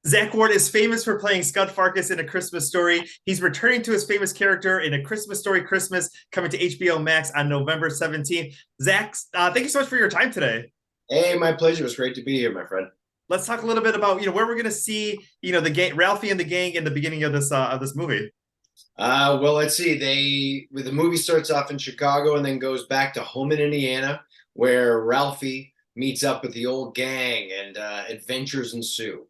Zach Ward is famous for playing Scott Farkus in A Christmas Story. He's returning to his famous character in A Christmas Story Christmas, coming to HBO Max on November 17th. Zach, thank you so much for your time today. Hey, my pleasure. It's great to be here, my friend. Let's talk a little bit about where we're going to see the gang, Ralphie and the gang in the beginning of this movie. Well, let's see. The movie starts off in Chicago and then goes back to home in Indiana, where Ralphie meets up with the old gang and adventures ensue.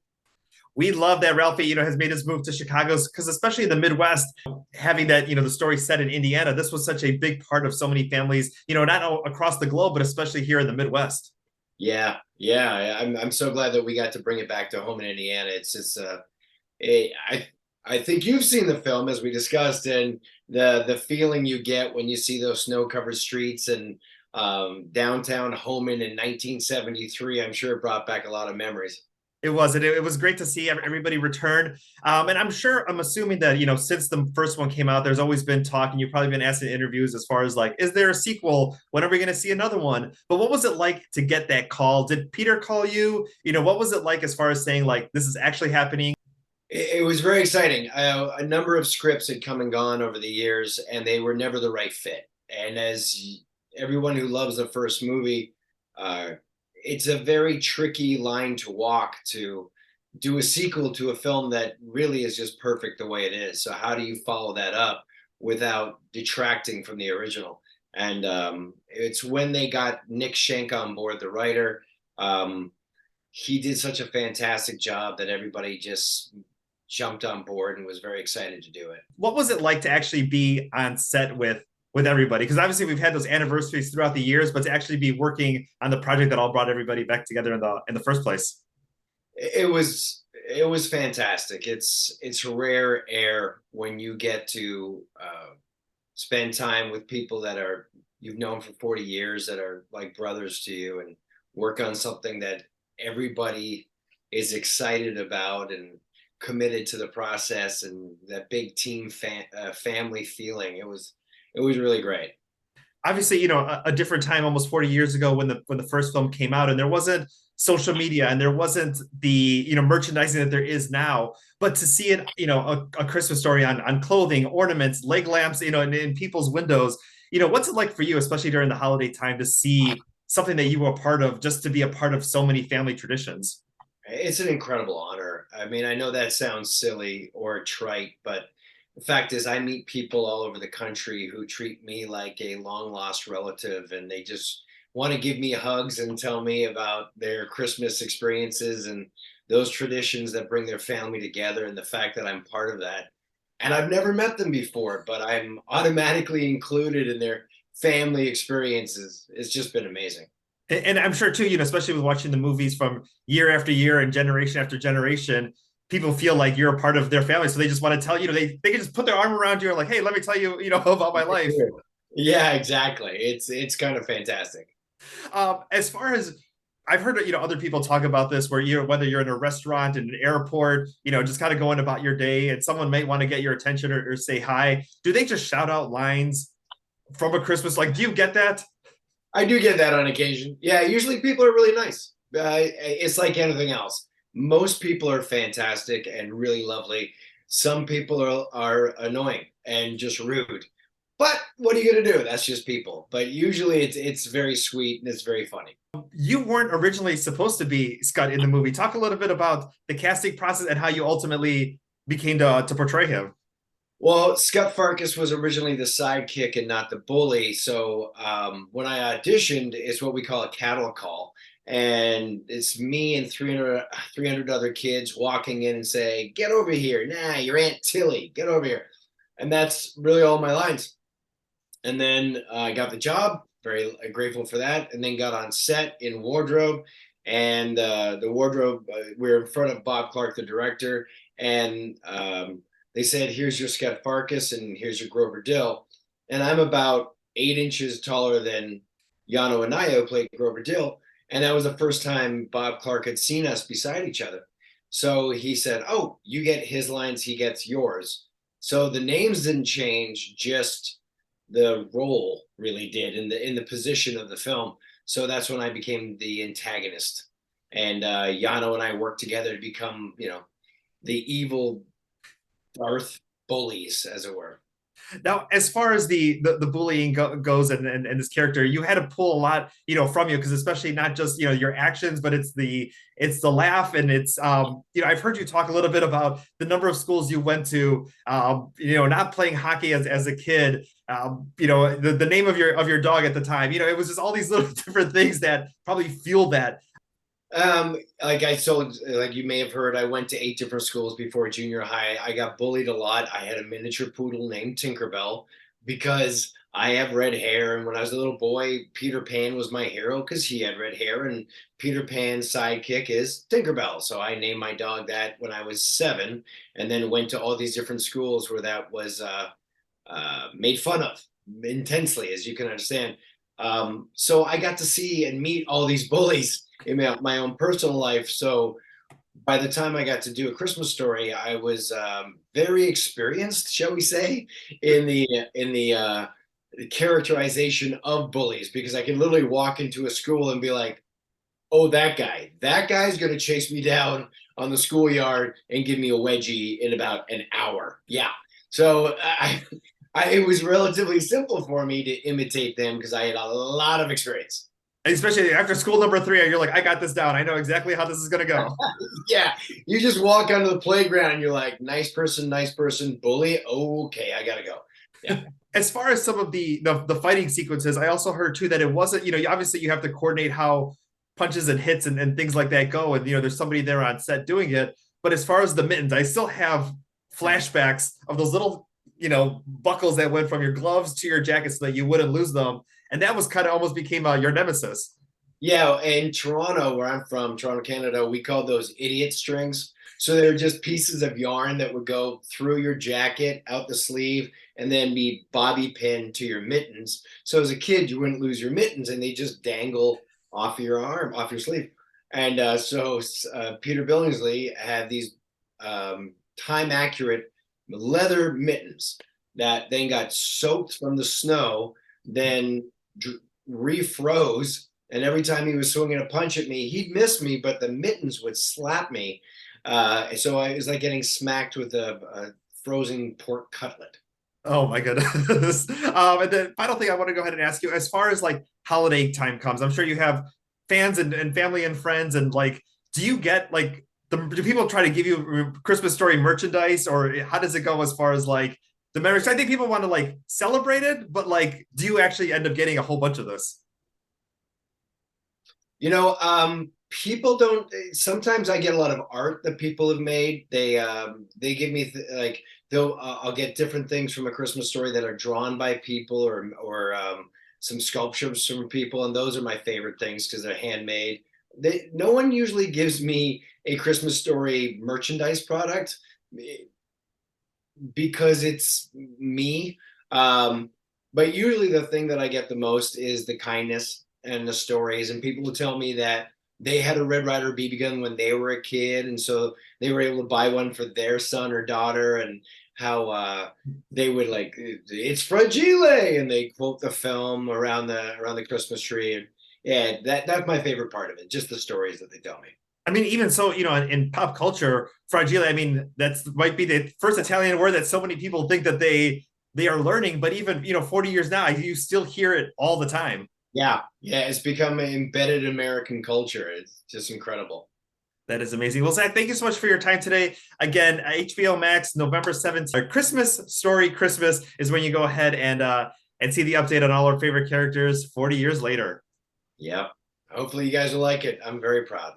We love that Ralphie has made his move to Chicago because especially in the Midwest, having that the story set in Indiana, this was such a big part of so many families, not across the globe, but especially here in the Midwest. Yeah. I'm so glad that we got to bring it back to home in Indiana. I think you've seen the film as we discussed, and the feeling you get when you see those snow-covered streets and downtown Homan in 1973. I'm sure it brought back a lot of memories. It was great to see everybody return. And I'm assuming that, since the first one came out, there's always been talk, and you've probably been asked in interviews as far as like, is there a sequel? When are we going to see another one? But what was it like to get that call? Did Peter call you? What was it like as far as saying like, this is actually happening? It was very exciting. A number of scripts had come and gone over the years, and they were never the right fit. And as everyone who loves the first movie, uh, it's a very tricky line to walk to do a sequel to a film that really is just perfect the way it is. So how do you follow that up without detracting from the original? And it's when they got Nick Schenk on board, the writer. He did such a fantastic job that everybody just jumped on board and was very excited to do it. What was it like to actually be on set with everybody? Because obviously we've had those anniversaries throughout the years, but to actually be working on the project that all brought everybody back together in the first place. It was fantastic. It's rare air when you get to spend time with people that are you've known for 40 years, that are like brothers to you, and work on something that everybody is excited about and committed to the process, and that big family feeling. It was really great. Obviously, a different time, almost 40 years ago, when the first film came out, and there wasn't social media and there wasn't the merchandising that there is now. But to see it, a Christmas Story on clothing, ornaments, leg lamps, in people's windows, what's it like for you, especially during the holiday time, to see something that you were a part of, just to be a part of so many family traditions? It's an incredible honor. I mean, I know that sounds silly or trite, but the fact is, I meet people all over the country who treat me like a long lost relative, and they just want to give me hugs and tell me about their Christmas experiences and those traditions that bring their family together, and the fact that I'm part of that. And I've never met them before, but I'm automatically included in their family experiences. It's just been amazing. And I'm sure too, especially with watching the movies from year after year and generation after generation, people feel like you're a part of their family. So they just want to tell they can just put their arm around you and like, hey, let me tell you, about my life. Yeah, exactly. It's kind of fantastic. As far as I've heard, other people talk about this, where whether you're in a restaurant, in an airport, just kind of going about your day, and someone might want to get your attention or say hi. Do they just shout out lines from A Christmas? Like, do you get that? I do get that on occasion. Yeah, usually people are really nice. It's like anything else. Most people are fantastic and really lovely. Some people are annoying and just rude. But what are you gonna do? That's just people. But usually it's very sweet and it's very funny. You weren't originally supposed to be Scott in the movie. Talk a little bit about the casting process and how you ultimately became to portray him. Well, Scott Farkus was originally the sidekick and not the bully. So when I auditioned, it's what we call a cattle call. And it's me and 300 other kids walking in and say, get over here. Nah, your Aunt Tilly, get over here. And that's really all my lines. And then I got the job, very grateful for that. And then got on set in wardrobe. And the wardrobe, we are in front of Bob Clark, the director. And they said, here's your Scott Farkus and here's your Grover Dill. And I'm about 8 inches taller than Yano Anayo, played Grover Dill. And that was the first time Bob Clark had seen us beside each other. So he said, oh, you get his lines, he gets yours. So the names didn't change, just the role really did in the position of the film. So that's when I became the antagonist. And Yano and I worked together to become, the evil Darth bullies, as it were. Now, as far as the bullying goes and this character, you had to pull a lot, from you because especially not just your actions, but it's the laugh and it's I've heard you talk a little bit about the number of schools you went to, not playing hockey as a kid, the name of your dog at the time, it was just all these little different things that probably fueled that. Like you may have heard, I went to 8 different schools before junior high. I got bullied a lot. I had a miniature poodle named Tinkerbell because I have red hair. And when I was a little boy, Peter Pan was my hero because he had red hair, and Peter Pan's sidekick is Tinkerbell. So I named my dog that when I was 7, and then went to all these different schools where that was made fun of intensely, as you can understand. So I got to see and meet all these bullies in my own personal life. So by the time I got to do A Christmas Story, I was very experienced, shall we say, in the characterization of bullies, because I can literally walk into a school and be like, "Oh, that guy's going to chase me down on the schoolyard and give me a wedgie in about an hour." Yeah. So it was relatively simple for me to imitate them because I had a lot of experience. Especially after school number 3, you're like, I got this down. I know exactly how this is going to go. Yeah, you just walk onto the playground and you're like, nice person, bully. Okay, I gotta go. Yeah. As far as some of the fighting sequences, I also heard too that it wasn't, obviously you have to coordinate how punches and hits and things like that go. And, there's somebody there on set doing it. But as far as the mittens, I still have flashbacks of those little, buckles that went from your gloves to your jacket so that you wouldn't lose them. And that was kind of almost became your nemesis. Yeah, in Toronto, where I'm from, Toronto, Canada, we call those idiot strings. So they're just pieces of yarn that would go through your jacket, out the sleeve, and then be bobby pinned to your mittens. So as a kid, you wouldn't lose your mittens, and they just dangle off your arm, off your sleeve. And Peter Billingsley had these time accurate leather mittens that then got soaked from the snow, then refroze, and every time he was swinging a punch at me, he'd miss me, but the mittens would slap me. So it was like getting smacked with a frozen pork cutlet. Oh my goodness. And the final thing I want to go ahead and ask you, as far as like holiday time comes, I'm sure you have fans and family and friends, and like, do you get like do people try to give you Christmas Story merchandise, or how does it go as far as like the memories? I think people want to like celebrate it, but like, do you actually end up getting a whole bunch of this? People don't. Sometimes I get a lot of art that people have made. They give me like I'll get different things from A Christmas Story that are drawn by people, or some sculptures from people, and those are my favorite things because they're handmade. No one usually gives me A Christmas Story merchandise product because it's me. But usually the thing that I get the most is the kindness and the stories, and people will tell me that they had a Red Ryder BB gun when they were a kid, and so they were able to buy one for their son or daughter, and how they would like, it's fragile, and they quote the film around the Christmas tree. And yeah, that's my favorite part of it, just the stories that they tell me. I mean, even so, in pop culture, fragile, I mean, that's might be the first Italian word that so many people think that they are learning, but even, 40 years now, you still hear it all the time. Yeah, yeah, it's become an embedded American culture. It's just incredible. That is amazing. Well, Zach, thank you so much for your time today. Again, HBO Max, November 7th. Christmas Story Christmas is when you go ahead and see the update on all our favorite characters 40 years later. Yep. Hopefully you guys will like it. I'm very proud.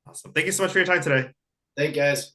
Awesome. Thank you so much for your time today. Thank you guys.